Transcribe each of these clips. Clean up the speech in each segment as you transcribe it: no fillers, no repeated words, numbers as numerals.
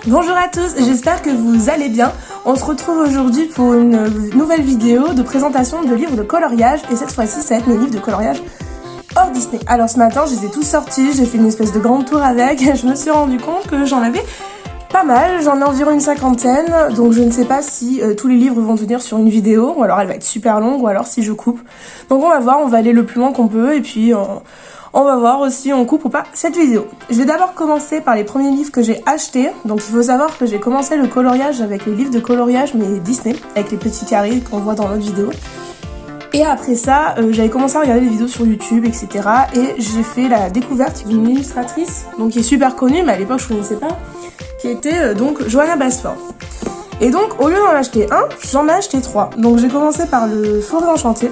Bonjour à tous, j'espère que vous allez bien. On se retrouve aujourd'hui pour une nouvelle vidéo de présentation de livres de coloriage et cette fois-ci ça va être mes livres de coloriage hors Disney. Alors ce matin je les ai tous sortis, j'ai fait une espèce de grand tour avec, je me suis rendu compte que j'en avais pas mal, j'en ai environ une cinquantaine, donc je ne sais pas si tous les livres vont venir sur une vidéo, ou alors elle va être super longue, ou alors si je coupe. Donc on va voir, on va aller le plus loin qu'on peut, et puis on va voir si on coupe ou pas cette vidéo. Je vais d'abord commencer par les premiers livres que j'ai achetés. Donc il faut savoir que j'ai commencé le coloriage avec les livres de coloriage mais Disney, avec les petits carrés qu'on voit dans l'autre vidéo. Et après ça, j'avais commencé à regarder des vidéos sur YouTube, etc. Et j'ai fait la découverte d'une illustratrice, donc qui est super connue, mais à l'époque je ne connaissais pas, qui était donc Johanna Basford. Et donc au lieu d'en acheter un, j'en ai acheté 3. Donc j'ai commencé par le Forêt Enchantée.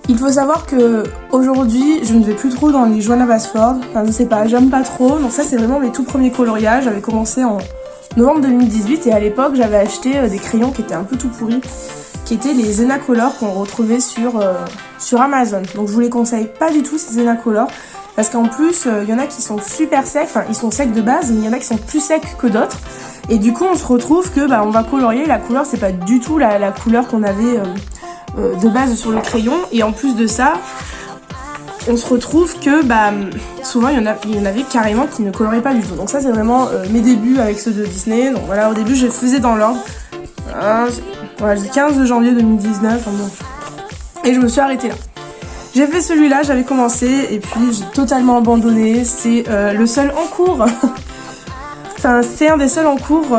Il faut savoir que aujourd'hui, je ne vais plus trop dans les Johanna Basford. Enfin, je sais pas, j'aime pas trop. Donc ça, c'est vraiment mes tout premiers coloriages. J'avais commencé en novembre 2018 et à l'époque, j'avais acheté des crayons qui étaient un peu tout pourris, qui étaient les Zenacolor qu'on retrouvait sur Amazon. Donc je vous les conseille pas du tout ces Zenacolor parce qu'en plus, il y en a qui sont super secs. Enfin, ils sont secs de base, mais il y en a qui sont plus secs que d'autres. Et du coup, on se retrouve que on va colorier. La couleur, c'est pas du tout la couleur qu'on avait de base sur le crayon, et en plus de ça on se retrouve que souvent il y en avait carrément qui ne coloraient pas du tout. Donc ça c'est vraiment mes débuts avec ceux de Disney. Donc voilà, au début je faisais dans l'ordre, voilà, le 15 janvier 2019, bon. Et je me suis arrêtée là. J'ai fait celui-là, j'avais commencé et puis j'ai totalement abandonné. C'est le seul en cours enfin c'est un des seuls en cours.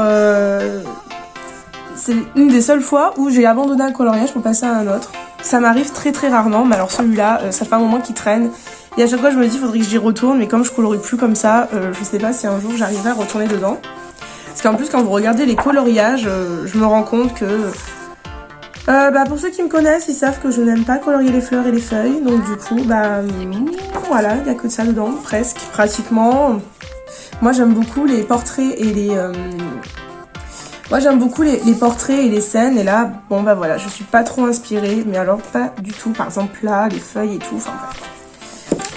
C'est une des seules fois où j'ai abandonné un coloriage pour passer à un autre. Ça m'arrive très très rarement, mais alors celui-là, ça fait un moment qu'il traîne. Et à chaque fois je me dis, faudrait que j'y retourne, mais comme je colorie plus comme ça, je sais pas si un jour j'arriverai à retourner dedans. Parce qu'en plus quand vous regardez les coloriages, je me rends compte que... pour ceux qui me connaissent, ils savent que je n'aime pas colorier les fleurs et les feuilles. Donc du coup, voilà, il n'y a que de ça dedans, presque, pratiquement. Moi j'aime beaucoup les portraits et les... Moi j'aime beaucoup les portraits et les scènes, et là, voilà, je suis pas trop inspirée, mais alors pas du tout. Par exemple là, les feuilles et tout, enfin bref.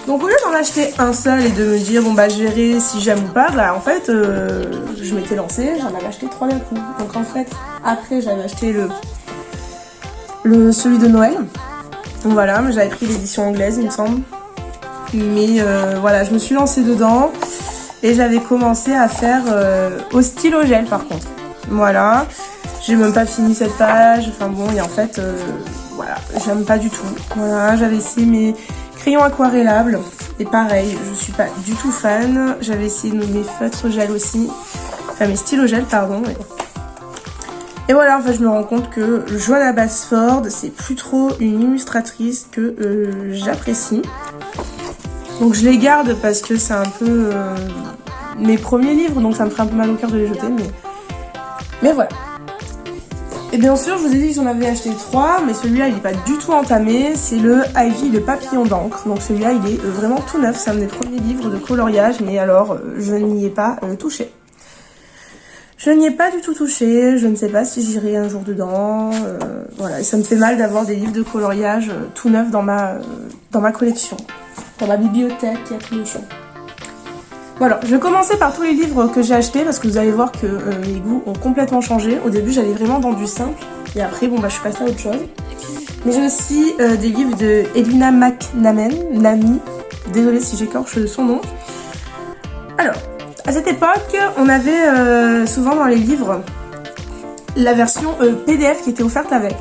Donc au lieu d'en acheter un seul et de me dire, je verrai si j'aime ou pas, en fait, je m'étais lancée, j'en avais acheté 3 d'un coup. Donc en fait, après j'avais acheté celui de Noël. Donc voilà, mais j'avais pris l'édition anglaise, il me semble. Mais voilà, je me suis lancée dedans, et j'avais commencé à faire au stylo gel par contre. Voilà, j'ai même pas fini cette page, et en fait, voilà, j'aime pas du tout. Voilà, j'avais essayé mes crayons aquarellables, et pareil, je suis pas du tout fan. J'avais essayé mes feutres gel aussi, enfin mes stylos gel, pardon. Et voilà, en fait, je me rends compte que Johanna Basford, c'est plus trop une illustratrice que j'apprécie. Donc je les garde parce que c'est un peu mes premiers livres, donc ça me ferait un peu mal au cœur de les jeter, mais voilà. Et bien sûr, je vous ai dit que j'en avais acheté 3, mais celui-là, il n'est pas du tout entamé. C'est le Ivy, le papillon d'encre. Donc celui-là, il est vraiment tout neuf. C'est un des premiers livres de coloriage, mais alors, je n'y ai pas touché. Je n'y ai pas du tout touché. Je ne sais pas si j'irai un jour dedans. Voilà, et ça me fait mal d'avoir des livres de coloriage tout neufs dans ma collection. Dans ma bibliothèque, il y a tout le champ. Voilà, je vais commencer par tous les livres que j'ai achetés parce que vous allez voir que mes goûts ont complètement changé. Au début, j'allais vraiment dans du simple et après, je suis passée à autre chose. Mais j'ai aussi des livres de Edwina McNamee. Désolée si j'écorche son nom. Alors, à cette époque, on avait souvent dans les livres la version PDF qui était offerte avec.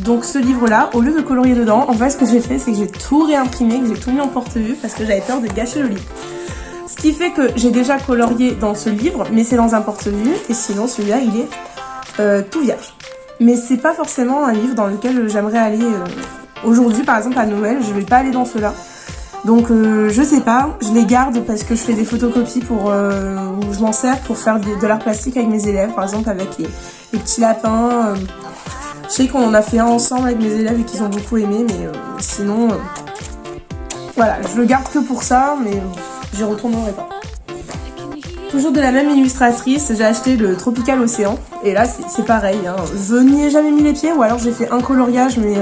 Donc ce livre-là, au lieu de colorier dedans, en fait, ce que j'ai fait, c'est que j'ai tout réimprimé, que j'ai tout mis en porte-vue parce que j'avais peur de gâcher le livre. Ce qui fait que j'ai déjà colorié dans ce livre, mais c'est dans un porte-vue, et sinon celui-là il est tout vierge. Mais c'est pas forcément un livre dans lequel j'aimerais aller aujourd'hui, par exemple à Noël, je vais pas aller dans ceux-là. Donc je sais pas, je les garde parce que je fais des photocopies où je m'en sers pour faire de l'art plastique avec mes élèves, par exemple avec les petits lapins. Je sais qu'on en a fait un ensemble avec mes élèves et qu'ils ont beaucoup aimé, mais sinon, voilà, je le garde que pour ça, mais j'y retournerai pas. Toujours de la même illustratrice, j'ai acheté le Tropical Océan, et là c'est pareil, hein. Je n'y ai jamais mis les pieds, ou alors j'ai fait un coloriage, mais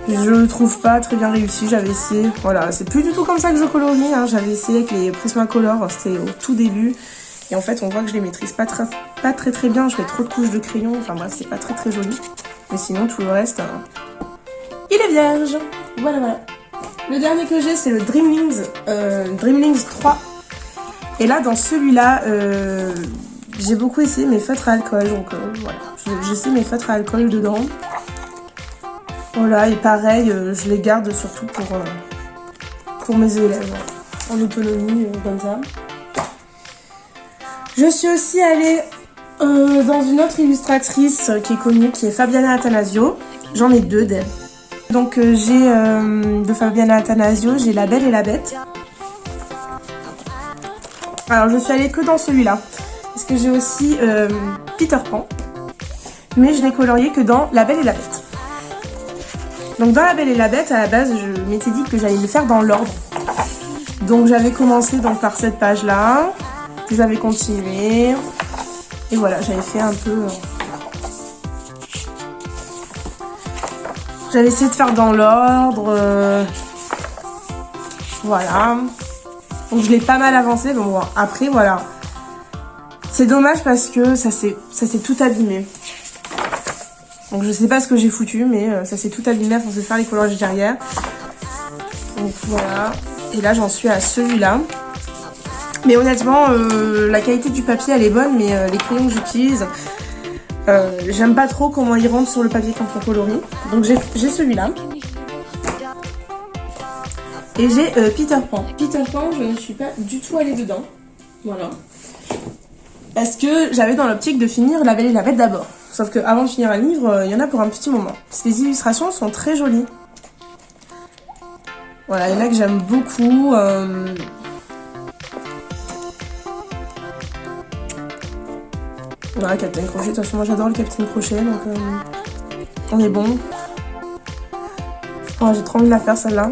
je le trouve pas très bien réussi. J'avais essayé, voilà, c'est plus du tout comme ça que je colorie, hein. J'avais essayé avec les Prismacolor, c'était au tout début, Et en fait, on voit que je les maîtrise pas très bien. Je mets trop de couches de crayon. Enfin bref, c'est pas très joli. Mais sinon, tout le reste, il est vierge. Voilà, voilà. Le dernier que j'ai, c'est le Dreamlings 3. Et là, dans celui-là, j'ai beaucoup essayé mes feutres à alcool. Donc voilà, j'essaie mes feutres à alcool dedans. Voilà, et pareil, je les garde surtout pour mes élèves. En autonomie, comme ça. Je suis aussi allée dans une autre illustratrice qui est connue, qui est Fabiana Attanasio. J'en ai deux d'elle. Donc j'ai de Fabiana Attanasio, j'ai La Belle et la Bête. Alors je suis allée que dans celui-là. Parce que j'ai aussi Peter Pan. Mais je l'ai colorié que dans La Belle et la Bête. Donc dans La Belle et la Bête, à la base, je m'étais dit que j'allais le faire dans l'ordre. Donc j'avais commencé donc, par cette page-là. Puis j'avais continué. Et voilà, j'avais fait un peu... J'avais essayé de faire dans l'ordre. Voilà. Donc je l'ai pas mal avancé. Bon, après, voilà. C'est dommage parce que ça s'est tout abîmé. Donc je sais pas ce que j'ai foutu, mais ça s'est tout abîmé à force de faire les coloriages derrière. Donc voilà. Et là, j'en suis à celui-là. Mais honnêtement, la qualité du papier, elle est bonne, mais les crayons que j'utilise... j'aime pas trop comment ils rentrent sur le papier quand on colorie. Donc j'ai celui-là. Et j'ai Peter Pan. Peter Pan, je ne suis pas du tout allée dedans. Voilà. Parce que j'avais dans l'optique de finir La Belle et la Bête d'abord. Sauf que avant de finir un livre, il y en a pour un petit moment. Parce que les illustrations sont très jolies. Voilà, il y en a que j'aime beaucoup. Voilà, Captain Crochet, de toute façon moi j'adore le Captain Crochet, donc on est bon. Oh, j'ai trop envie de la faire celle-là.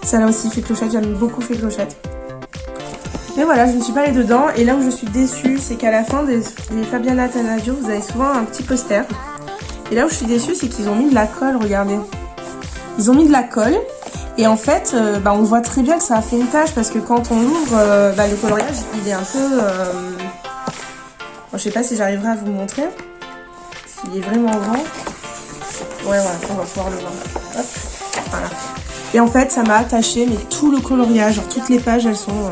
Celle-là aussi, Fée Clochette, j'aime beaucoup Fée Clochette. Mais voilà, je ne suis pas allée dedans, et là où je suis déçue, c'est qu'à la fin des Fabiana Attanasio, vous avez souvent un petit poster. Et là où je suis déçue, c'est qu'ils ont mis de la colle, regardez. Ils ont mis de la colle, et en fait, on voit très bien que ça a fait une tache, parce que quand on l'ouvre, le coloriage, il est un peu... Bon, je sais pas si j'arriverai à vous montrer. Il est vraiment grand. Ouais, voilà, on va pouvoir le voir. Hop, voilà. Et en fait, ça m'a attaché, mais tout le coloriage, genre toutes les pages, elles sont...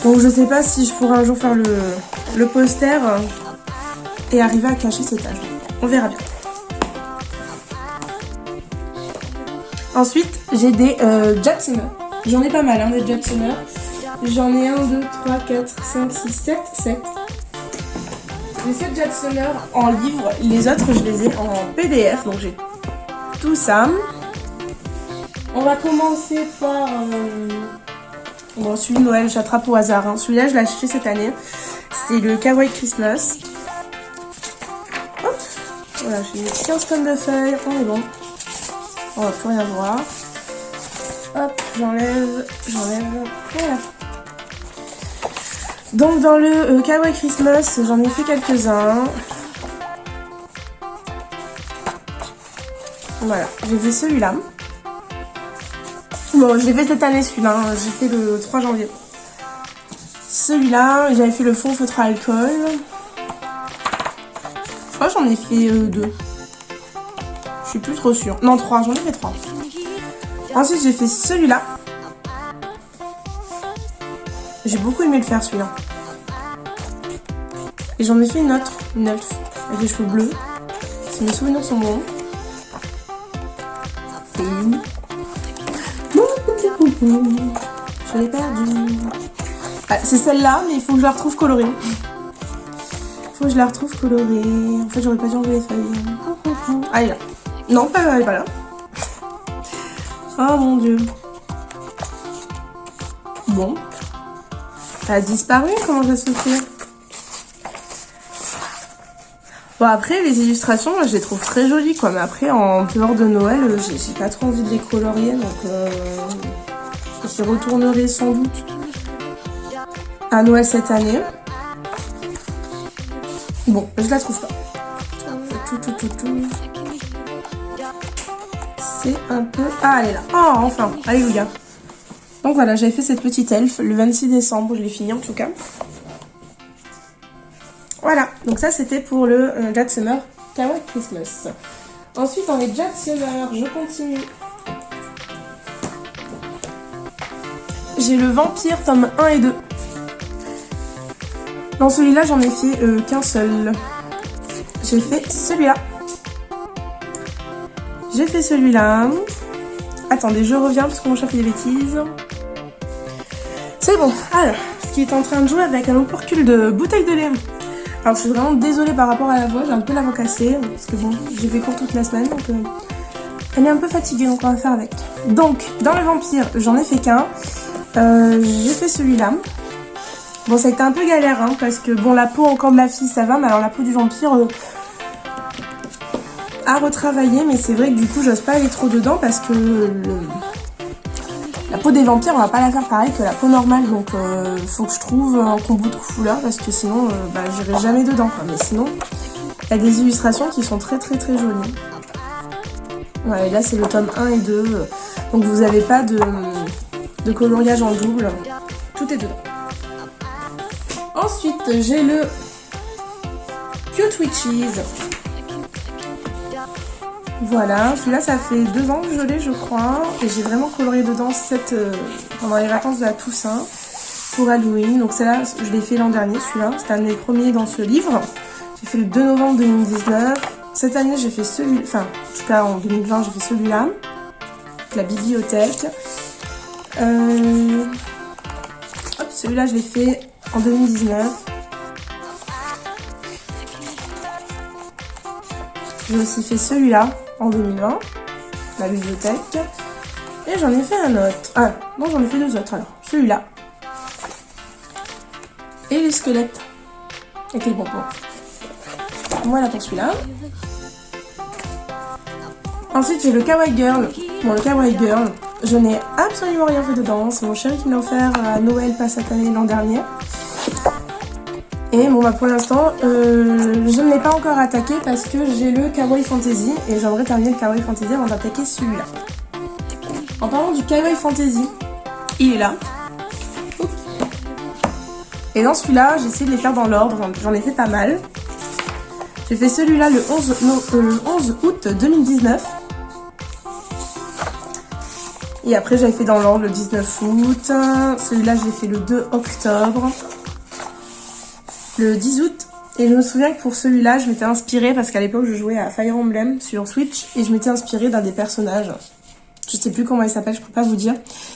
Donc je sais pas si je pourrai un jour faire le poster et arriver à cacher ces taches. On verra bien. Ensuite, j'ai des Jacksoner. J'en ai pas mal, hein, des Jacksoner. J'en ai 1, 2, 3, 4, 5, 6, 7, 7. J'ai 7 Jacksoner en livre, les autres je les ai en PDF, donc j'ai tout ça. On va commencer par celui de Noël, j'attrape au hasard. Hein. Celui-là je l'ai acheté cette année, c'est le Kawaii Christmas. Hop. Voilà, j'ai mis 15 tonnes de feuilles, on est bon. On va plus rien voir. Hop, j'enlève, voilà. Donc dans le Kawaii Christmas, j'en ai fait quelques-uns. Voilà, j'ai fait celui-là. Bon, je l'ai fait cette année celui-là, hein. J'ai fait le 3 janvier. Celui-là, j'avais fait le fond feutre à alcool. Je crois que j'en ai fait 2. Je suis plus trop sûre. Non, 3, j'en ai fait 3. Ensuite, j'ai fait celui-là. J'ai beaucoup aimé le faire celui-là. Et j'en ai fait une autre, avec les cheveux bleus. Si mes souvenirs sont bons. Et... je l'ai perdu. Ah, c'est celle-là, mais il faut que je la retrouve colorée. En fait, j'aurais pas dû enlever les feuilles. Ah, elle est là. Non, elle est pas là. Oh mon dieu. Bon. Ça a disparu, comment ça se fait? Bon, après, les illustrations, moi, je les trouve très jolies, quoi. Mais après, en dehors de Noël, j'ai pas trop envie de les colorier, donc j'y retournerai sans doute à Noël cette année. Bon, je la trouve pas. C'est un peu... Ah, elle est là. Oh, enfin, alléluia. Donc voilà, j'avais fait cette petite elfe le 26 décembre, je l'ai fini en tout cas. Voilà, donc ça c'était pour le Jade Summer Kawaii Christmas. Ensuite dans les Jade Summer, je continue. J'ai le Vampire tome 1 et 2. Dans celui-là, j'en ai fait qu'un seul. J'ai fait celui-là. J'ai fait celui-là. Attendez, je reviens parce que mon chat fait des bêtises. C'est bon. Alors, ce qui est en train de jouer avec un opercule de bouteille de lait. Alors, je suis vraiment désolée par rapport à la voix. J'ai un peu la voix cassée. Parce que bon, j'ai fait court toute la semaine. Donc, elle est un peu fatiguée. Donc, on va faire avec. Donc, dans le Vampire, j'en ai fait qu'un. J'ai fait celui-là. Bon, ça a été un peu galère, hein, parce que bon, la peau encore de la fille, ça va, mais alors la peau du vampire à retravailler, mais c'est vrai que du coup, j'ose pas aller trop dedans parce que la peau des vampires, on va pas la faire pareil que la peau normale, donc faut que je trouve un combo de couleurs parce que sinon, j'irai jamais dedans, quoi. Mais sinon, il y a des illustrations qui sont très très très jolies. Ouais, et là, c'est le tome 1 et 2, donc vous avez pas de coloriage en double, tout est dedans. Ensuite, j'ai le Cute Witches. Voilà, celui-là, ça fait 2 ans que je l'ai, je crois. Et j'ai vraiment colorié dedans pendant les vacances de la Toussaint pour Halloween. Donc celle-là, je l'ai fait l'an dernier, celui-là. C'était un des premiers dans ce livre. J'ai fait le 2 novembre 2019. Cette année, j'ai fait celui... Enfin, en tout cas, en 2020, j'ai fait celui-là. La bibliothèque. Hop, celui-là, je l'ai fait en 2019. J'ai aussi fait celui-là en 2020, la bibliothèque. Et j'en ai fait un autre. Ah, non, j'en ai fait 2 autres alors. Celui-là. Et les squelettes. Avec les bonbons. Voilà pour celui-là. Ensuite, j'ai le Kawaii Girl. Bon, le Kawaii Girl, je n'ai absolument rien fait dedans. C'est mon chéri qui me l'a offert à Noël, pas cette année, l'an dernier. Et bon, bah pour l'instant, je ne l'ai pas encore attaqué parce que j'ai le Kawaii Fantasy et j'aimerais terminer le Kawaii Fantasy avant d'attaquer celui-là. En parlant du Kawaii Fantasy, il est là. Et dans celui-là, j'ai essayé de les faire dans l'ordre, j'en ai fait pas mal. J'ai fait celui-là le 11 août 2019. Et après, j'avais fait dans l'ordre le 19 août. Celui-là, je l'ai fait le 2 octobre. Le 10 août. Et je me souviens que pour celui-là, je m'étais inspirée parce qu'à l'époque, je jouais à Fire Emblem sur Switch. Et je m'étais inspirée d'un des personnages. Je sais plus comment il s'appelle, je peux pas vous dire.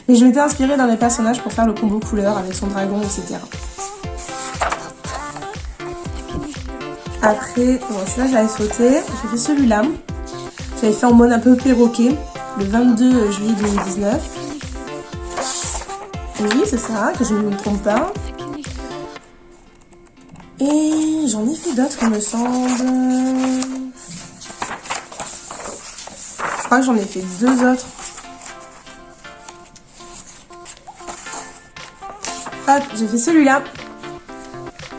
Mais je m'étais inspirée d'un des personnages pour faire le combo couleur avec son dragon, etc. Après, bon, celui-là, je l'avais sauté. J'ai fait celui-là. J'avais fait en mode un peu perroquet. Le 22 juillet 2019. Oui, c'est ça, que je ne me trompe pas. Et j'en ai fait d'autres, il me semble. Je crois que j'en ai fait 2 autres. Hop, j'ai fait celui-là.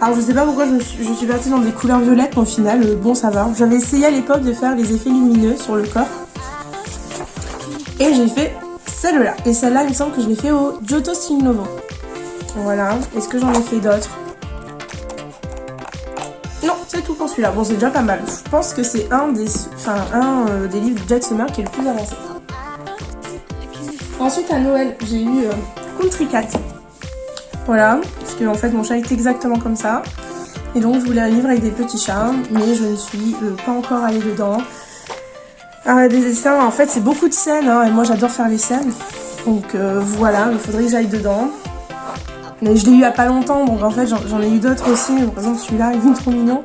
Alors je sais pas pourquoi je suis partie dans des couleurs violettes, mais au final, bon ça va. J'avais essayé à l'époque de faire les effets lumineux sur le corps. Et j'ai fait celle-là. Et celle-là, il me semble que je l'ai fait au Johto Style Novo. Voilà. Est-ce que j'en ai fait d'autres? Non, c'est tout pour celui-là. Bon, c'est déjà pas mal. Je pense que c'est un des livres de Jade Summer qui est le plus avancé. Ensuite, à Noël, j'ai eu Country Cat. Voilà. Parce que en fait, mon chat est exactement comme ça. Et donc, je voulais un livre avec des petits chats. Mais je ne suis pas encore allée dedans. Des dessins, en fait, c'est beaucoup de scènes. Hein, et moi, j'adore faire les scènes. Donc, voilà. Il faudrait que j'aille dedans. Mais je l'ai eu il n'y a pas longtemps, donc en fait j'en ai eu d'autres aussi. Par exemple celui-là, il est trop mignon.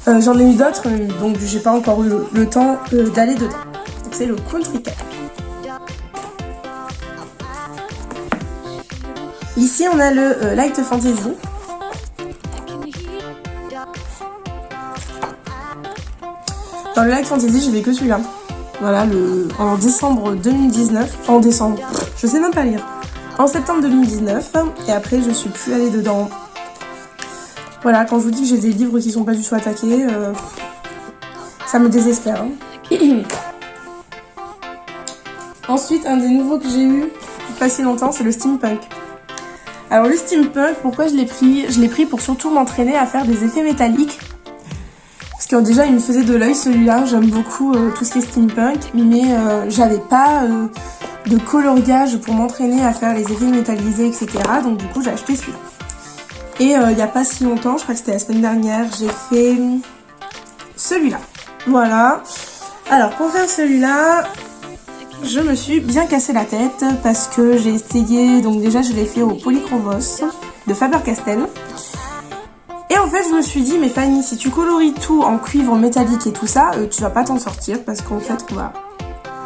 J'en ai eu d'autres, donc j'ai pas encore eu le temps d'aller dedans. Donc c'est le Country Cat. Ici on a le Light Fantasy. Dans le Light Fantasy, j'ai fait que celui-là. Voilà, en décembre 2019. En décembre, je sais même pas lire. En septembre 2019, et après je suis plus allée dedans. Voilà, quand je vous dis que j'ai des livres qui sont pas du tout attaqués, ça me désespère. Hein. Ensuite, un des nouveaux que j'ai eu pas si longtemps, c'est le steampunk. Alors le steampunk, pourquoi je l'ai pris? Je l'ai pris pour surtout m'entraîner à faire des effets métalliques. Parce que déjà il me faisait de l'œil celui-là, j'aime beaucoup tout ce qui est steampunk, mais j'avais pas de coloriage pour m'entraîner à faire les effets métallisés, etc. Donc du coup j'ai acheté celui-là. Et il n'y a pas si longtemps, je crois que c'était la semaine dernière, j'ai fait celui-là. Voilà. Alors pour faire celui-là, je me suis bien cassé la tête parce que j'ai essayé, donc déjà je l'ai fait au Polychromos de Faber-Castell. Et en fait je me suis dit, mais Fanny, si tu coloris tout en cuivre métallique et tout ça, tu vas pas t'en sortir parce qu'en fait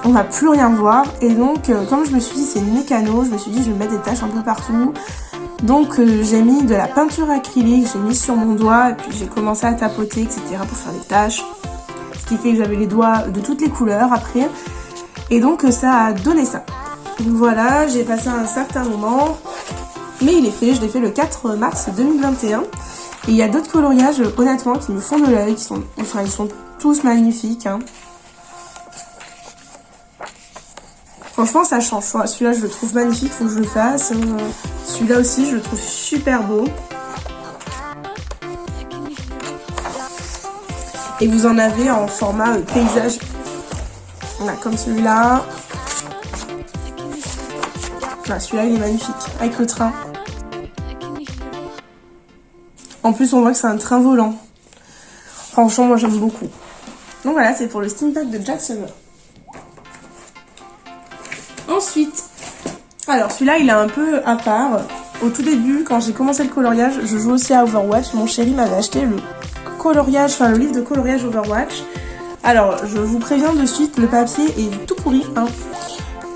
on va plus rien voir. Et donc comme je me suis dit c'est une mécano, je me suis dit je vais mettre des taches un peu partout. Donc j'ai mis de la peinture acrylique, j'ai mis sur mon doigt et puis j'ai commencé à tapoter, etc. pour faire des taches. Ce qui fait que j'avais les doigts de toutes les couleurs après. Et donc ça a donné ça. Donc voilà, j'ai passé un certain moment. Mais il est fait, je l'ai fait le 4 mars 2021. Et il y a d'autres coloriages, honnêtement, qui me font de l'œil, ils sont tous magnifiques. Hein. Franchement, ça change. Celui-là, je le trouve magnifique, faut que je le fasse. Celui-là aussi, je le trouve super beau. Et vous en avez en format paysage. Voilà, comme celui-là. Voilà, celui-là, il est magnifique, avec le train. En plus, on voit que c'est un train volant. Franchement, moi, j'aime beaucoup. Donc voilà, c'est pour le steampunk de Jack Summer. Ensuite, alors celui-là, il est un peu à part. Au tout début, quand j'ai commencé le coloriage, je joue aussi à Overwatch. Mon chéri m'avait acheté le coloriage, enfin le livre de coloriage Overwatch. Alors, je vous préviens de suite, le papier est tout pourri, hein.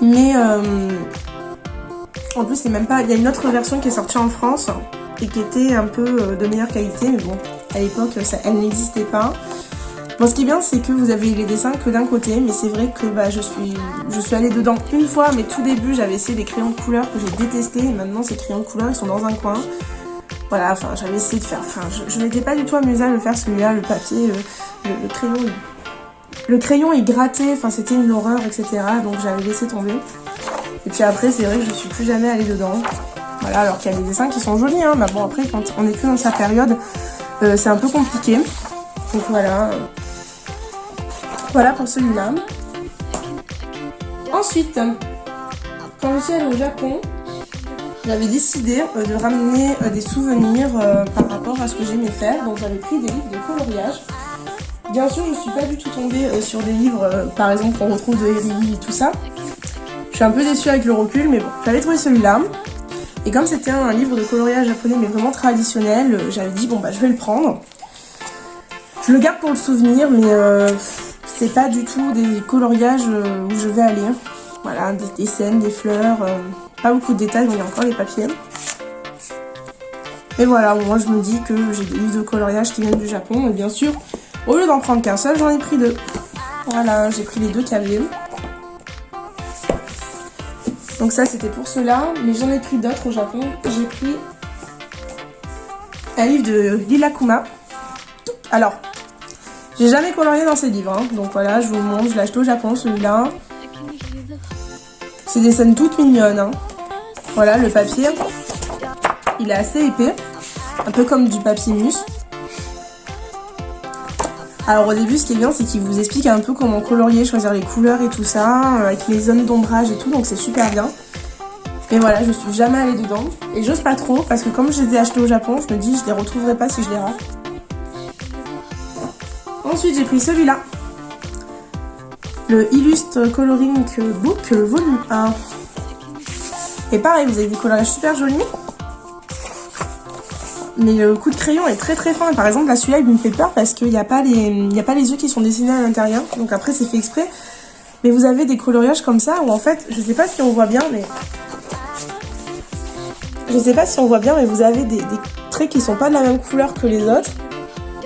Mais en plus, c'est même pas. Il y a une autre version qui est sortie en France et qui était un peu de meilleure qualité, mais bon, à l'époque, elle n'existait pas. Bon, ce qui est bien, c'est que vous avez les dessins que d'un côté, mais c'est vrai que je suis allée dedans une fois, mais tout début, j'avais essayé des crayons de couleur que j'ai détestés, et maintenant, ces crayons de couleur, ils sont dans un coin. Voilà, enfin, j'avais essayé de faire. Enfin, je m'étais pas du tout amusée à le faire, celui-là, le papier, le crayon. Le crayon, il grattait, enfin, c'était une horreur, etc. Donc, j'avais laissé tomber. Et puis après, c'est vrai que je suis plus jamais allée dedans. Voilà, alors qu'il y a des dessins qui sont jolis, hein. Mais bon, après, quand on n'est plus dans sa période, c'est un peu compliqué. Donc voilà. Voilà pour celui-là. Ensuite, quand je suis allée au Japon, j'avais décidé de ramener des souvenirs par rapport à ce que j'aimais faire. Donc j'avais pris des livres de coloriage. Bien sûr, je ne suis pas du tout tombée sur des livres, par exemple, qu'on retrouve de Eri et tout ça. Je suis un peu déçue avec le recul, mais bon, j'avais trouvé celui-là. Et comme c'était un livre de coloriage japonais, mais vraiment traditionnel, j'avais dit, bon, je vais le prendre. Je le garde pour le souvenir, mais c'est pas du tout des coloriages où je vais aller. Voilà, des scènes, des fleurs, pas beaucoup de détails, mais il y a encore les papiers. Et voilà, moi je me dis que j'ai des livres de coloriage qui viennent du Japon, et bien sûr, au lieu d'en prendre qu'un seul, j'en ai pris deux. Voilà, j'ai pris les deux qu'il y avait. Donc ça, c'était pour cela, mais j'en ai pris d'autres au Japon. J'ai pris un livre de Lilakkuma. Alors, j'ai jamais colorié dans ces livres, hein. Donc voilà, je vous le montre, je l'ai acheté au Japon, celui-là. C'est des scènes toutes mignonnes, hein. Voilà, le papier, il est assez épais, un peu comme du papier mousse. Alors au début, ce qui est bien, c'est qu'il vous explique un peu comment colorier, choisir les couleurs et tout ça, avec les zones d'ombrage et tout, donc c'est super bien. Mais voilà, je suis jamais allée dedans, et j'ose pas trop, parce que comme je les ai achetés au Japon, je me dis, je les retrouverai pas si je les rate. Ensuite, j'ai pris celui-là. Le Illustre Coloring Book, volume 1. Et pareil, vous avez des coloriages super jolis. Mais le coup de crayon est très très fin. Par exemple, là, celui-là, il me fait peur parce qu'il n'y a pas les yeux qui sont dessinés à l'intérieur. Donc après, c'est fait exprès. Mais vous avez des coloriages comme ça où en fait, je sais pas si on voit bien, mais... Je sais pas si on voit bien, mais vous avez des traits qui sont pas de la même couleur que les autres.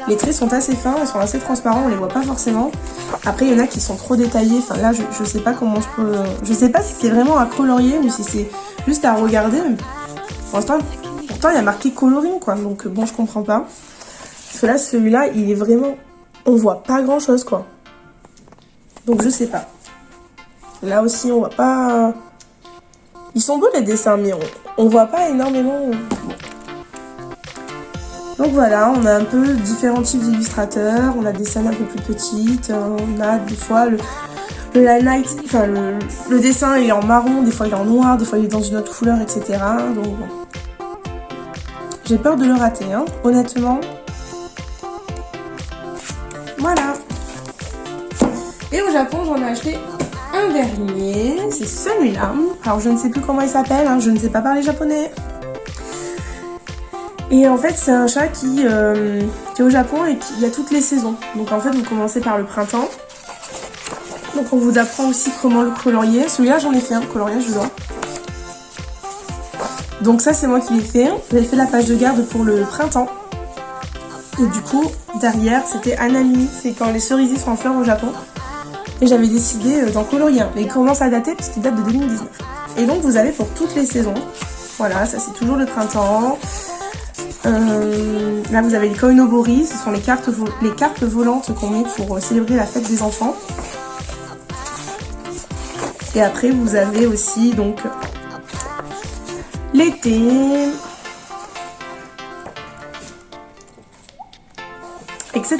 Les traits sont assez fins, ils sont assez transparents, on les voit pas forcément. Après, il y en a qui sont trop détaillés. Enfin, là, je sais pas comment je peux... Je sais pas si c'est vraiment à colorier ou si c'est juste à regarder. Mais pour l'instant, pourtant, il y a marqué coloring, quoi. Donc, bon, je comprends pas. Parce que là, celui-là, il est vraiment... On voit pas grand-chose, quoi. Donc, je sais pas. Là aussi, on voit pas... Ils sont beaux les dessins, mais on voit pas énormément. Donc voilà, on a un peu différents types d'illustrateurs. On a des scènes un peu plus petites. On a des fois le highlight, enfin le dessin il est en marron, des fois il est en noir, des fois il est dans une autre couleur, etc. Donc bon. J'ai peur de le rater, hein, honnêtement. Voilà. Et au Japon, j'en ai acheté un dernier. C'est celui-là. Alors je ne sais plus comment il s'appelle, hein, je ne sais pas parler japonais. Et en fait, c'est un chat qui est au Japon et qui a toutes les saisons. Donc en fait, vous commencez par le printemps. Donc on vous apprend aussi comment le colorier. Celui-là, j'en ai fait un coloriage dedans. Donc ça, c'est moi qui l'ai fait. J'avais fait la page de garde pour le printemps. Et du coup, derrière, c'était Anami. C'est quand les cerisiers sont en fleurs au Japon. Et j'avais décidé d'en colorier un. Mais il commence à dater puisqu'il date de 2019. Et donc, vous avez pour toutes les saisons. Voilà, ça c'est toujours le printemps. Là, vous avez les koinobori. Ce sont les cartes volantes qu'on met pour célébrer la fête des enfants. Et après, vous avez aussi donc l'été. Etc.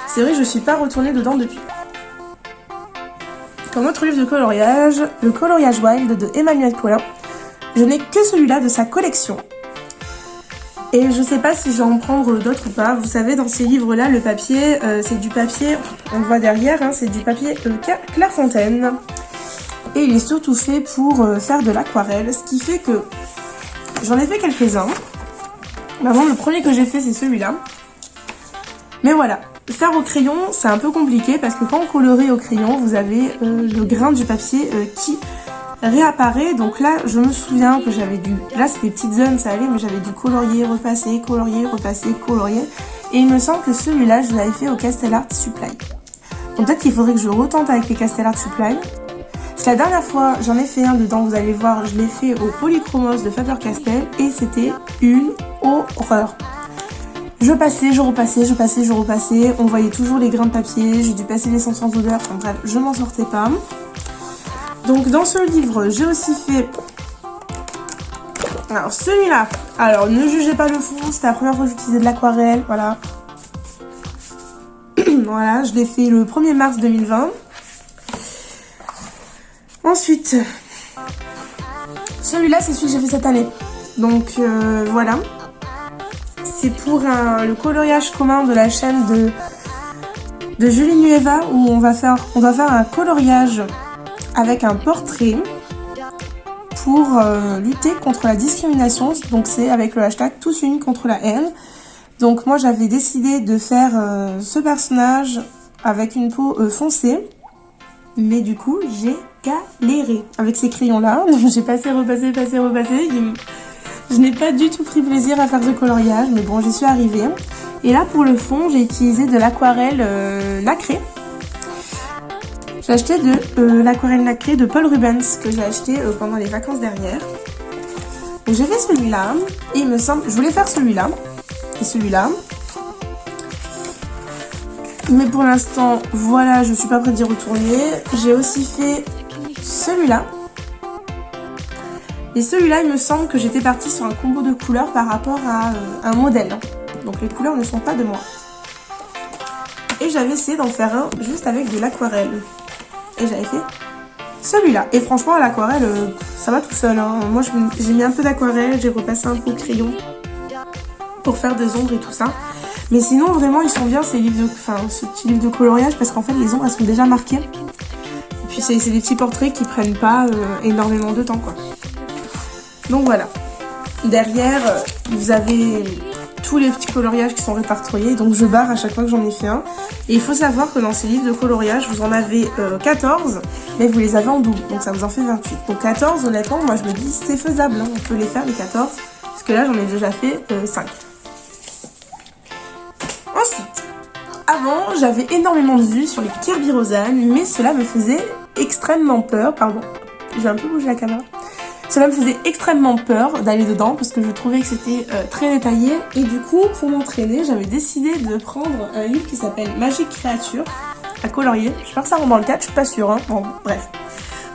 C'est vrai, je suis pas retournée dedans depuis. Comme autre livre de coloriage, le Coloriage Wild de Emmanuel Collin. Je n'ai que celui-là de sa collection. Et je sais pas si je vais en prendre d'autres ou pas. Vous savez, dans ces livres-là, le papier, c'est du papier, on le voit derrière, hein, c'est du papier Clairefontaine. Et il est surtout fait pour faire de l'aquarelle, ce qui fait que j'en ai fait quelques-uns. Maintenant, le premier que j'ai fait, c'est celui-là. Mais voilà, faire au crayon, c'est un peu compliqué parce que quand on colorie au crayon, vous avez le grain du papier qui réapparaît. Donc là, je me souviens que j'avais dû... Là, c'est des petites zones, ça allait, mais j'avais dû colorier, repasser, colorier, repasser, colorier. Et il me semble que celui-là, je l'avais fait au Castel Art Supply. Donc peut-être qu'il faudrait que je retente avec les Castel Art Supply. C'est la dernière fois, j'en ai fait un dedans, vous allez voir, je l'ai fait au Polychromos de Faber-Castell et c'était une horreur. Je passais, je repassais, je passais, je repassais, on voyait toujours les grains de papier, j'ai dû passer l'essence sans odeur, enfin bref, je m'en sortais pas. Donc dans ce livre, j'ai aussi fait... Alors celui-là, alors ne jugez pas le fond, c'était la première fois que j'utilisais de l'aquarelle, voilà. Voilà, je l'ai fait le 1er mars 2020. Ensuite, celui-là, c'est celui que j'ai fait cette année. Donc voilà. C'est pour le coloriage commun de la chaîne de Julie Nueva où on va faire un coloriage avec un portrait pour lutter contre la discrimination. Donc c'est avec le hashtag Tous unis contre la haine. Donc moi j'avais décidé de faire ce personnage avec une peau foncée. Mais du coup j'ai galéré avec ces crayons là. J'ai passé, repassé, passé, repassé. Je n'ai pas du tout pris plaisir à faire ce coloriage, mais bon, j'y suis arrivée. Et là, pour le fond, j'ai utilisé de l'aquarelle nacrée. J'ai acheté de l'aquarelle nacrée de Paul Rubens, que j'ai acheté pendant les vacances dernières. Donc j'ai fait celui-là, et il me semble... Je voulais faire celui-là, et celui-là. Mais pour l'instant, voilà, je suis pas prête d'y retourner. J'ai aussi fait celui-là. Et celui-là, il me semble que j'étais partie sur un combo de couleurs par rapport à un modèle. Donc les couleurs ne sont pas de moi. Et j'avais essayé d'en faire un juste avec de l'aquarelle. Et j'avais fait celui-là. Et franchement, à l'aquarelle, ça va tout seul. Hein. Moi, j'ai mis un peu d'aquarelle, j'ai repassé un peu au crayon pour faire des ombres et tout ça. Mais sinon, vraiment, ils sont bien ces livres ce petit livre de coloriage parce qu'en fait, les ombres, elles sont déjà marquées. Et puis, c'est des petits portraits qui prennent pas énormément de temps, quoi. Donc voilà, derrière vous avez tous les petits coloriages qui sont répertoriés, donc je barre à chaque fois que j'en ai fait un. Et il faut savoir que dans ces livres de coloriage, vous en avez 14, mais vous les avez en double, donc ça vous en fait 28. Donc 14, honnêtement, moi je me dis c'est faisable, hein, on peut les faire les 14, parce que là j'en ai déjà fait 5. Ensuite, avant j'avais énormément de vues sur les Kirby Rosanne, mais cela me faisait extrêmement peur, pardon, j'ai un peu bougé la caméra. Cela me faisait extrêmement peur d'aller dedans parce que je trouvais que c'était très détaillé. Et du coup, pour m'entraîner, j'avais décidé de prendre un livre qui s'appelle Magique Créature à colorier. J'espère que ça rentre dans le cadre, je suis pas sûre. Hein. Bon, bref.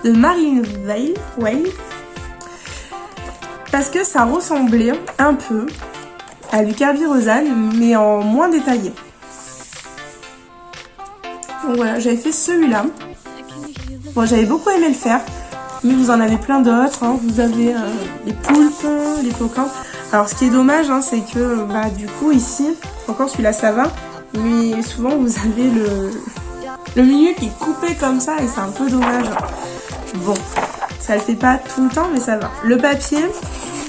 De Marilyn Weil. parce que ça ressemblait un peu à du Carbirosane, mais en moins détaillé. Donc voilà, j'avais fait celui-là. Bon, j'avais beaucoup aimé le faire, mais vous en avez plein d'autres. Hein. Vous avez les poulpes, les coquins. Alors, ce qui est dommage, hein, c'est que du coup, ici, encore celui-là, ça va. Mais souvent, vous avez le milieu qui est coupé comme ça et c'est un peu dommage. Bon, ça le fait pas tout le temps, mais ça va. Le papier,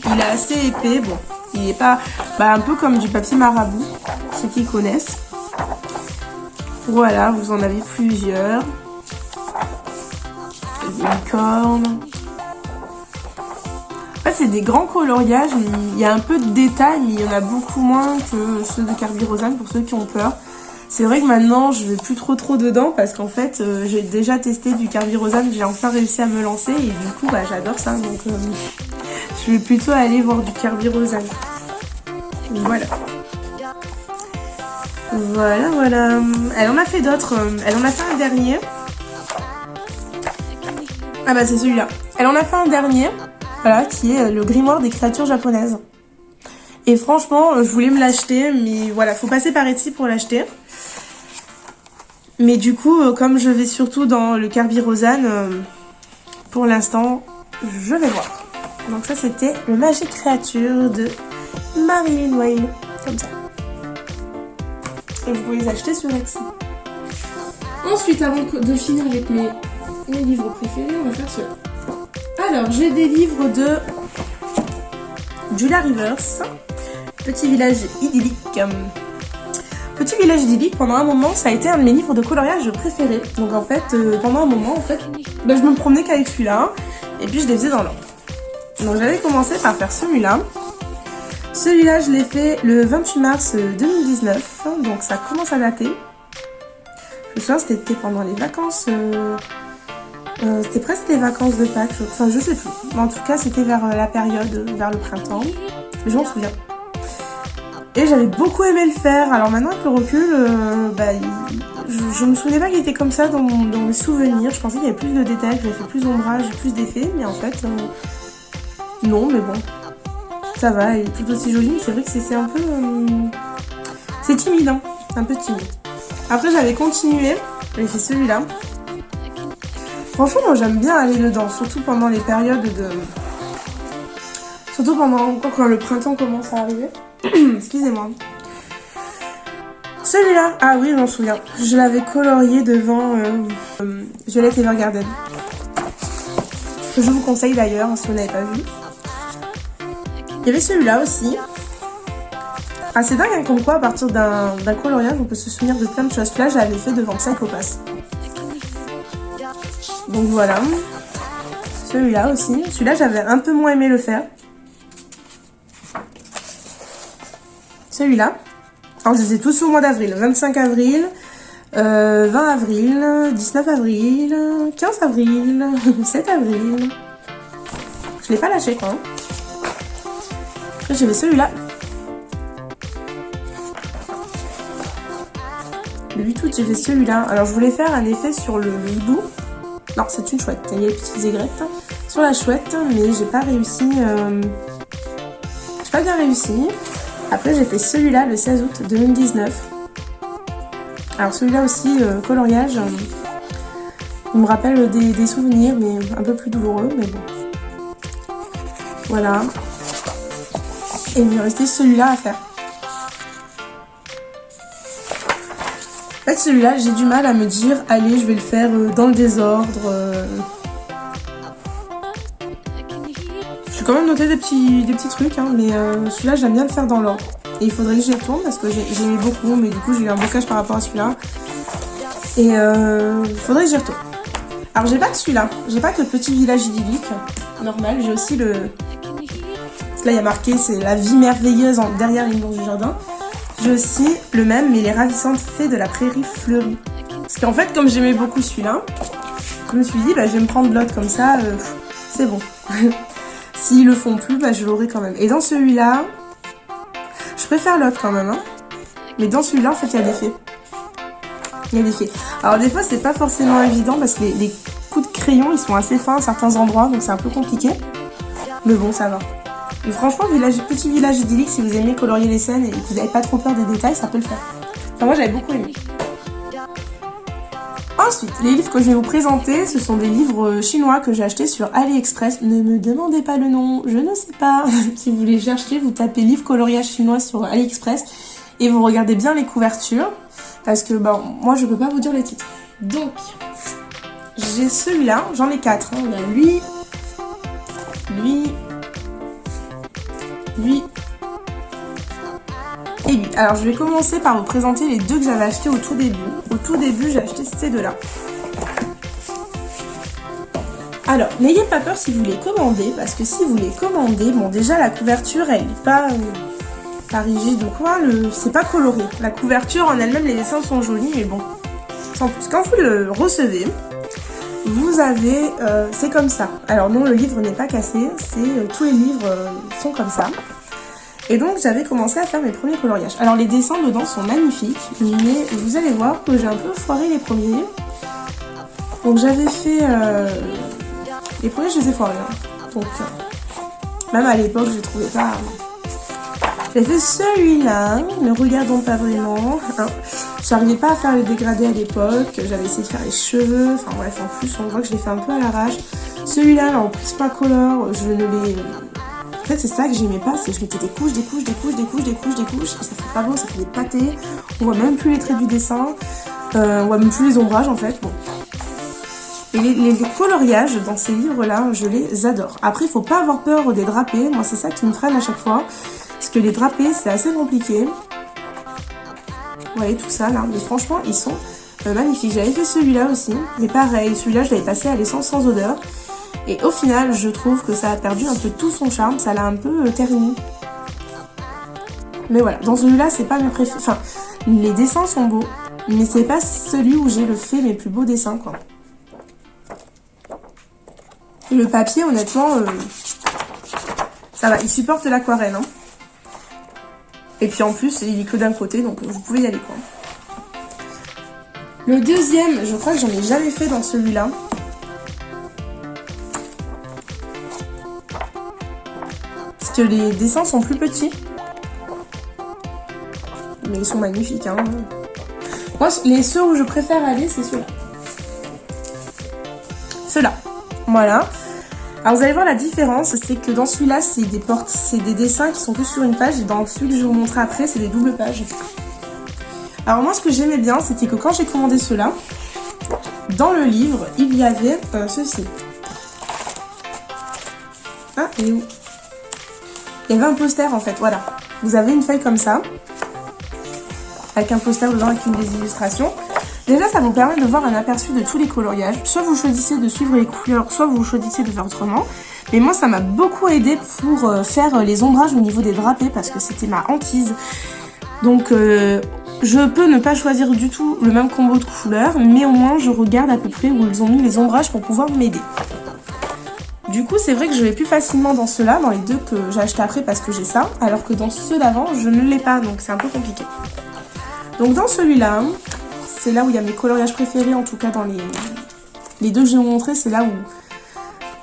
il est assez épais. Bon, il est pas un peu comme du papier marabout, ceux qui connaissent. Voilà, vous en avez plusieurs. Des licornes. En fait, c'est des grands coloriages. Il y a un peu de détails, mais il y en a beaucoup moins que ceux de Carbirosane pour ceux qui ont peur. C'est vrai que maintenant, je vais plus trop dedans parce qu'en fait, j'ai déjà testé du Carbirosane. J'ai enfin réussi à me lancer et du coup, j'adore ça. Donc, je vais plutôt aller voir du Carbirosane. Voilà. Voilà. Elle en a fait d'autres. Elle en a fait un dernier. Ah c'est celui-là. Elle en a fait un dernier. Voilà, qui est le grimoire des créatures japonaises. Et franchement, je voulais me l'acheter, mais voilà, faut passer par Etsy pour l'acheter. Mais du coup, comme je vais surtout dans le Carbirosane, pour l'instant, je vais voir. Donc ça, c'était le Magic Créature de Marilyn Whale, comme ça. Et vous pouvez les acheter sur Etsy. Ensuite, avant de finir avec mes livres préférés, on va faire cela. Alors, j'ai des livres de Julia Rivers, Petit village idyllique. Petit village idyllique, pendant un moment, ça a été un de mes livres de coloriage préférés. Donc en fait, pendant un moment, je me promenais qu'avec celui-là, et puis je les faisais dans l'ordre. Donc j'avais commencé par faire celui-là. Celui-là, je l'ai fait le 28 mars 2019, donc ça commence à dater. Je me souviens, c'était pendant les vacances... c'était presque les vacances de Pâques, enfin je sais plus. Mais en tout cas, c'était vers la période, vers le printemps. Je m'en souviens. Et j'avais beaucoup aimé le faire. Alors maintenant, avec le recul, je me souvenais pas qu'il était comme ça dans mes souvenirs. Je pensais qu'il y avait plus de détails, que j'avais fait plus d'ombrage, plus d'effets. Mais en fait, non, mais bon. Ça va, elle est tout aussi jolie. C'est vrai que c'est un peu... c'est timide, hein. C'est un peu timide. Après, j'avais continué. J'avais fait celui-là. Franchement, moi j'aime bien aller dedans, surtout pendant les périodes de... Surtout quand le printemps commence à arriver. Excusez-moi. Celui-là, ah oui, je m'en souviens. Je l'avais colorié devant Violet Evergarden. Que je vous conseille d'ailleurs, si vous n'avez pas vu. Il y avait celui-là aussi. Ah, c'est dingue, hein, comme quoi, à partir d'un coloriage, on peut se souvenir de plein de choses. Là, je l'avais fait devant Psycho Pass. Donc voilà, celui-là aussi. Celui-là, j'avais un peu moins aimé le faire. Celui-là. Alors, je les ai tous au mois d'avril. 25 avril, 20 avril, 19 avril, 15 avril, 7 avril. Je l'ai pas lâché, quoi. Après, j'avais celui-là. Le 8 août, j'ai fait celui-là. Alors, je voulais faire un effet sur le hibou. Non, c'est une chouette. Il y a les petites aigrettes sur la chouette, mais j'ai pas réussi. J'ai pas bien réussi. Après, j'ai fait celui-là le 16 août 2019. Alors, celui-là aussi, coloriage. Il me rappelle des souvenirs, mais un peu plus douloureux, mais bon. Voilà. Et il me restait celui-là à faire. En fait, celui-là, j'ai du mal à me dire, allez, je vais le faire dans le désordre. J'ai quand même noté des petits trucs, hein, mais celui-là, j'aime bien le faire dans l'ordre. Et il faudrait que j'y retourne parce que j'aimais beaucoup, mais du coup, j'ai eu un blocage par rapport à celui-là. Et il faudrait que j'y retourne. Alors, j'ai pas que celui-là. J'ai pas que le petit village idyllique, normal. J'ai aussi le... Parce que là, il y a marqué, c'est la vie merveilleuse derrière les murs du jardin. J'ai aussi le même, mais les ravissantes fées de la prairie fleurie. Parce qu'en fait, comme j'aimais beaucoup celui-là, je me suis dit, je vais me prendre l'autre comme ça, c'est bon. S'ils le font plus, je l'aurai quand même. Et dans celui-là, je préfère l'autre quand même. Hein. Mais dans celui-là, en fait, il y a des faits. Il y a des faits. Alors des fois, c'est pas forcément évident parce que les coups de crayon, ils sont assez fins à certains endroits, donc c'est un peu compliqué. Mais bon, ça va. Et franchement, petit village idyllique, si vous aimez colorier les scènes et que vous n'avez pas trop peur des détails, ça peut le faire. Enfin, moi, j'avais beaucoup aimé. Ensuite, les livres que je vais vous présenter, ce sont des livres chinois que j'ai achetés sur AliExpress. Ne me demandez pas le nom, je ne sais pas. Si vous voulez chercher, vous tapez livre coloriage chinois sur AliExpress et vous regardez bien les couvertures. Parce que, bon, moi, je peux pas vous dire les titres. Donc, j'ai celui-là, j'en ai 4. Hein. On a lui, et lui. Alors, je vais commencer par vous présenter les deux que j'avais achetés au tout début. Au tout début, j'ai acheté ces deux-là. Alors, n'ayez pas peur si vous les commandez, parce que si vous les commandez, bon, déjà, la couverture, elle n'est pas rigide ou quoi, c'est pas coloré. La couverture en elle-même, les dessins sont jolis, mais bon, sans plus. Quand vous le recevez, vous avez, c'est comme ça. Alors non, le livre n'est pas cassé, tous les livres sont comme ça. Et donc j'avais commencé à faire mes premiers coloriages. Alors les dessins dedans sont magnifiques, mais vous allez voir que j'ai un peu foiré les premiers. Donc j'avais fait, les premiers je les ai foirés. Hein. Donc même à l'époque je trouvais pas... J'ai fait celui-là, ne regardons pas vraiment. Hein. J'arrivais pas à faire les dégradés à l'époque, j'avais essayé de faire les cheveux, enfin bref, en plus on voit que je l'ai fait un peu à l'arrache. Celui-là, là, en Prismacolor, je ne l'ai... En fait, c'est ça que j'aimais pas, c'est que je mettais des couches, et ça fait pas beau, ça fait des pâtés, on voit même plus les traits du dessin, on voit même plus les ombrages en fait, bon. Et les coloriages dans ces livres-là, je les adore. Après, il faut pas avoir peur des drapés, moi c'est ça qui me freine à chaque fois. Parce que les drapés, c'est assez compliqué. Vous voyez tout ça là. Mais franchement, ils sont magnifiques. J'avais fait celui-là aussi. Mais pareil, celui-là, je l'avais passé à l'essence sans odeur. Et au final, je trouve que ça a perdu un peu tout son charme. Ça l'a un peu terni. Mais voilà, dans celui-là, c'est pas mes préférés. Enfin, les dessins sont beaux. Mais c'est pas celui où j'ai fait mes plus beaux dessins, quoi. Et le papier, honnêtement, ça va. Il supporte l'aquarelle, hein. Et puis en plus, il est que d'un côté, donc vous pouvez y aller quoi. Le deuxième, je crois que j'en ai jamais fait dans celui-là. Parce que les dessins sont plus petits. Mais ils sont magnifiques, hein. Moi, ceux où je préfère aller, c'est ceux-là. Ceux-là. Voilà. Alors vous allez voir la différence, c'est que dans celui-là, c'est des dessins qui sont que sur une page, et dans celui que je vais vous montrer après, c'est des doubles pages. Alors moi, ce que j'aimais bien, c'était que quand j'ai commandé ceux-là, dans le livre, il y avait ceci. Ah, il est où? Il y avait un poster en fait, voilà. Vous avez une feuille comme ça, avec un poster dedans avec une des illustrations. Déjà, ça vous permet de voir un aperçu de tous les coloriages. Soit vous choisissez de suivre les couleurs, soit vous choisissez de faire autrement. Mais moi, ça m'a beaucoup aidé pour faire les ombrages au niveau des drapés parce que c'était ma hantise. Donc, je peux ne pas choisir du tout le même combo de couleurs, mais au moins, je regarde à peu près où ils ont mis les ombrages pour pouvoir m'aider. Du coup, c'est vrai que je vais plus facilement dans ceux-là, dans les deux que j'ai acheté après parce que j'ai ça, alors que dans ceux d'avant, je ne l'ai pas, donc c'est un peu compliqué. Donc, dans celui-là... C'est là où il y a mes coloriages préférés, en tout cas dans les deux que je vais vous montrer, c'est là où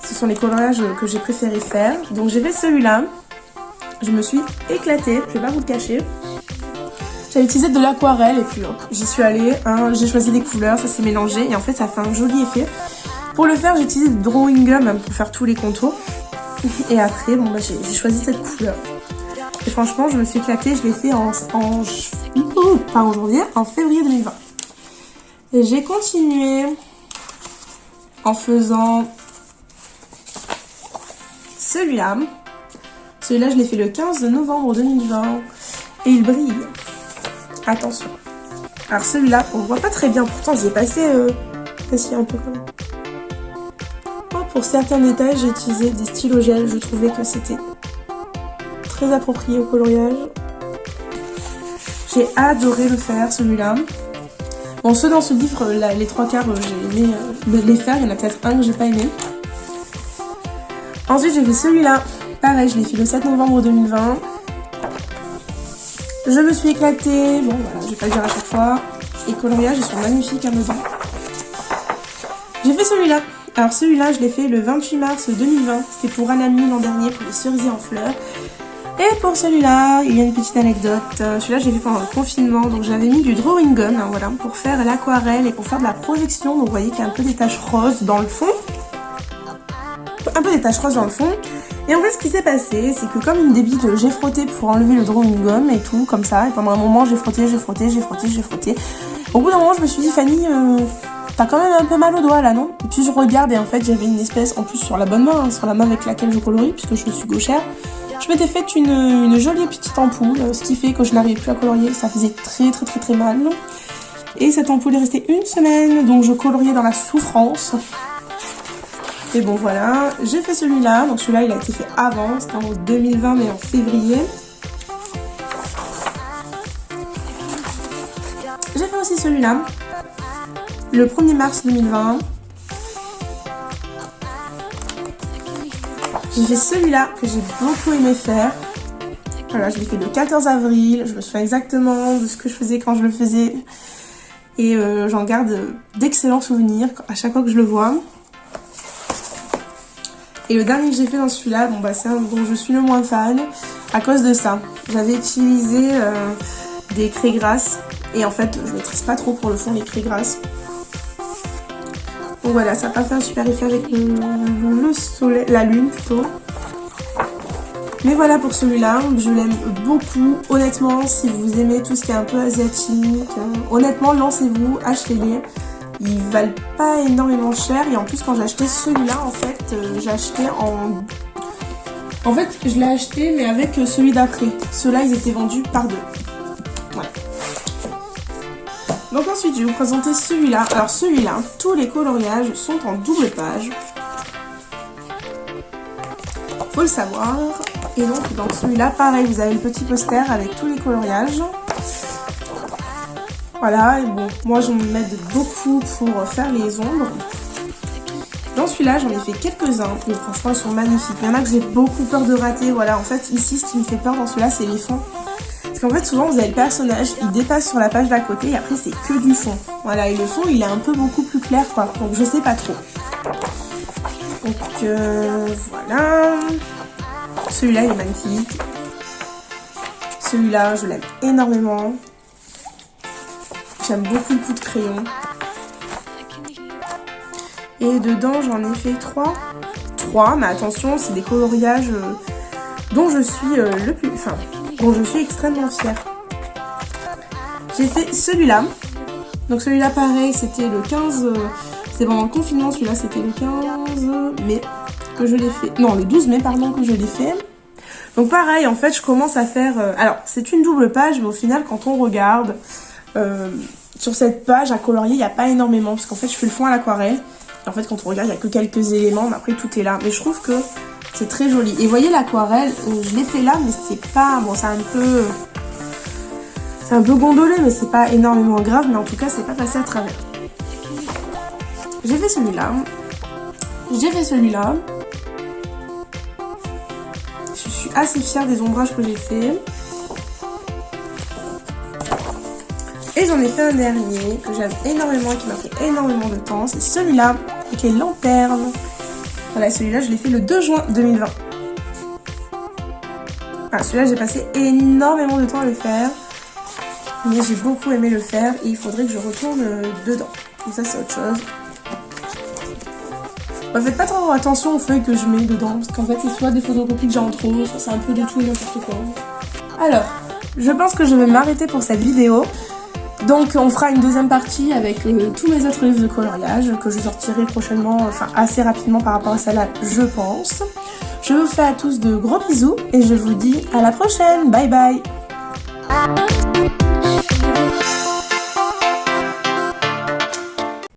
ce sont les coloriages que j'ai préféré faire. Donc j'ai fait celui-là, je me suis éclatée, je vais pas vous le cacher. J'avais utilisé de l'aquarelle et puis hop, j'y suis allée, hein, j'ai choisi des couleurs, ça s'est mélangé et en fait ça fait un joli effet. Pour le faire, j'ai utilisé du drawing gum pour faire tous les contours. Et après, bon bah j'ai choisi cette couleur. Et franchement, je me suis éclatée, je l'ai fait en février 2020. Et j'ai continué en faisant celui-là. Celui-là, je l'ai fait le 15 novembre 2020. Et il brille. Attention. Alors celui-là, on ne voit pas très bien. Pourtant, j'y ai passé un peu quand même. Moi, pour certains détails, j'ai utilisé des stylos gel. Je trouvais que c'était très approprié au coloriage. J'ai adoré le faire, celui-là. Bon, ceux dans ce livre, les trois quarts, j'ai aimé les faire. Il y en a peut-être un que j'ai pas aimé. Ensuite, j'ai fait celui-là. Pareil, je l'ai fait le 7 novembre 2020. Je me suis éclatée. Bon, voilà, je vais pas le dire à chaque fois. Les coloriages, ils sont magnifiques à me dire. J'ai fait celui-là. Alors celui-là, je l'ai fait le 28 mars 2020. C'était pour un ami l'an dernier, pour les cerisiers en fleurs. Et pour celui-là, il y a une petite anecdote. Celui-là, j'ai fait pendant le confinement. Donc j'avais mis du drawing gun, hein, voilà, pour faire l'aquarelle et pour faire de la projection. Donc vous voyez qu'il y a un peu des taches roses dans le fond. Un peu des taches roses dans le fond. Et en fait, ce qui s'est passé, c'est que comme une débile, j'ai frotté pour enlever le drawing gum et tout, comme ça. Et pendant un moment, j'ai frotté. Au bout d'un moment, je me suis dit, Fanny, t'as quand même un peu mal au doigt là, non? Et puis je regarde et en fait, j'avais une espèce, en plus sur la bonne main, hein, sur la main avec laquelle je colorie, puisque je suis gauchère. Je m'étais fait une jolie petite ampoule, ce qui fait que je n'arrivais plus à colorier. Ça faisait très mal. Et cette ampoule est restée une semaine, donc je coloriais dans la souffrance. Et bon voilà, j'ai fait celui-là. Donc celui-là, il a été fait avant, c'était en 2020, mais en février. J'ai fait aussi celui-là, le 1er mars 2020. J'ai fait celui-là que j'ai beaucoup aimé faire. Voilà, je l'ai fait le 14 avril. Je me souviens exactement de ce que je faisais quand je le faisais. Et j'en garde d'excellents souvenirs à chaque fois que je le vois. Et le dernier que j'ai fait dans celui-là, bon bah c'est un dont je suis le moins fan à cause de ça. J'avais utilisé des craies grasses. Et en fait, je ne maîtrise pas trop pour le fond les craies grasses. Donc voilà, ça n'a pas fait un super effet avec le soleil, la lune plutôt. Mais voilà pour celui-là, je l'aime beaucoup. Honnêtement, si vous aimez tout ce qui est un peu asiatique, honnêtement, lancez-vous, achetez-les. Ils valent pas énormément cher. Et en plus, quand j'ai acheté celui-là, en fait, j'ai acheté en... En fait, je l'ai acheté, mais avec celui d'après. Ceux-là, ils étaient vendus par deux. Voilà. Donc ensuite, je vais vous présenter celui-là. Alors celui-là, tous les coloriages sont en double page. Faut le savoir. Et donc dans celui-là, pareil, vous avez le petit poster avec tous les coloriages. Voilà, et bon, moi je m'aide beaucoup pour faire les ombres. Dans celui-là, j'en ai fait quelques-uns, mais franchement ils sont magnifiques. Il y en a que j'ai beaucoup peur de rater. Voilà, en fait ici, ce qui me fait peur dans celui-là, c'est les fonds. Parce qu'en fait, souvent, vous avez le personnage, il dépasse sur la page d'à côté et après, c'est que du fond. Voilà, et le fond, il est un peu beaucoup plus clair, quoi. Donc, je sais pas trop. Donc, voilà. Celui-là, il est magnifique. Celui-là, je l'aime énormément. J'aime beaucoup le coup de crayon. Et dedans, j'en ai fait 3. 3, mais attention, c'est des coloriages dont je suis le plus... Enfin... dont je suis extrêmement fière. J'ai fait celui-là. Donc celui-là pareil, c'était le 15... c'était pendant le confinement, celui-là c'était le 15 mai que je l'ai fait. Non, le 12 mai, pardon, que je l'ai fait. Donc pareil, en fait, je commence à faire... alors, c'est une double page, mais au final, quand on regarde, sur cette page à colorier, il n'y a pas énormément. Parce qu'en fait, je fais le fond à l'aquarelle. Et en fait, quand on regarde, il n'y a que quelques éléments, mais après, tout est là. Mais je trouve que c'est très joli. Et vous voyez l'aquarelle, je l'ai fait là, mais c'est pas... Bon, c'est un peu gondolé, mais c'est pas énormément grave. Mais en tout cas, c'est pas passé à travers. J'ai fait celui-là. J'ai fait celui-là. Je suis assez fière des ombrages que j'ai fait. Et j'en ai fait un dernier que j'aime énormément et qui m'a pris énormément de temps. C'est celui-là, avec les lanternes. Voilà, celui-là, je l'ai fait le 2 juin 2020. Voilà, celui-là, j'ai passé énormément de temps à le faire. Mais j'ai beaucoup aimé le faire et il faudrait que je retourne dedans. Donc ça, c'est autre chose. Bon, faites pas trop attention aux feuilles que je mets dedans. Parce qu'en fait, c'est soit des photocopies que j'ai en trop, soit c'est un peu de tout et n'importe quoi. Alors, je pense que je vais m'arrêter pour cette vidéo. Donc on fera une deuxième partie avec tous mes autres livres de coloriage que je sortirai prochainement, enfin assez rapidement par rapport à celle-là, je pense. Je vous fais à tous de gros bisous et je vous dis à la prochaine. Bye bye.